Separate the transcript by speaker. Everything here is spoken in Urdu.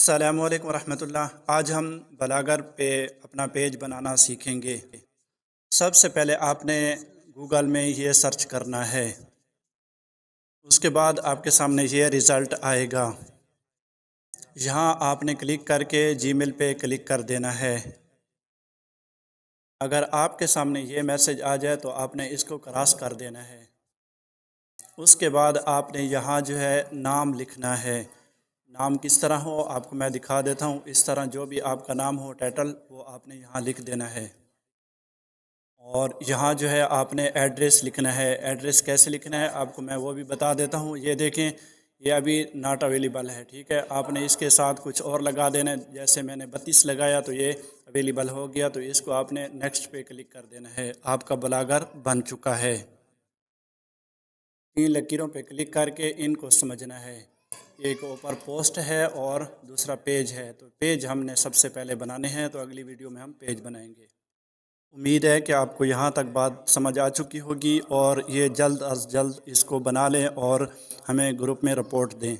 Speaker 1: السلام علیکم ورحمۃ اللہ۔ آج ہم بلاگر پہ اپنا پیج بنانا سیکھیں گے۔ سب سے پہلے آپ نے گوگل میں یہ سرچ کرنا ہے، اس کے بعد آپ کے سامنے یہ رزلٹ آئے گا۔ یہاں آپ نے کلک کر کے جی میل پہ کلک کر دینا ہے۔ اگر آپ کے سامنے یہ میسج آ جائے تو آپ نے اس کو کراس کر دینا ہے۔ اس کے بعد آپ نے یہاں جو ہے نام لکھنا ہے۔ نام کس طرح ہو آپ کو میں دکھا دیتا ہوں۔ اس طرح جو بھی آپ کا نام ہو ٹائٹل وہ آپ نے یہاں لکھ دینا ہے، اور یہاں جو ہے آپ نے ایڈریس لکھنا ہے۔ ایڈریس کیسے لکھنا ہے آپ کو میں وہ بھی بتا دیتا ہوں۔ یہ دیکھیں، یہ ابھی ناٹ اویلیبل ہے، ٹھیک ہے۔ آپ نے اس کے ساتھ کچھ اور لگا دینا ہے، جیسے میں نے 32 لگایا تو یہ اویلیبل ہو گیا، تو اس کو آپ نے نیکسٹ پہ کلک کر دینا ہے۔ آپ کا بلاگر بن چکا ہے۔ 3 لکیروں پہ کلک کر کے ان کو سمجھنا ہے۔ ایک اوپر پوسٹ ہے اور دوسرا پیج ہے، تو پیج ہم نے سب سے پہلے بنانے ہیں، تو اگلی ویڈیو میں ہم پیج بنائیں گے۔ امید ہے کہ آپ کو یہاں تک بات سمجھ آ چکی ہوگی، اور یہ جلد از جلد اس کو بنا لیں اور ہمیں گروپ میں رپورٹ دیں۔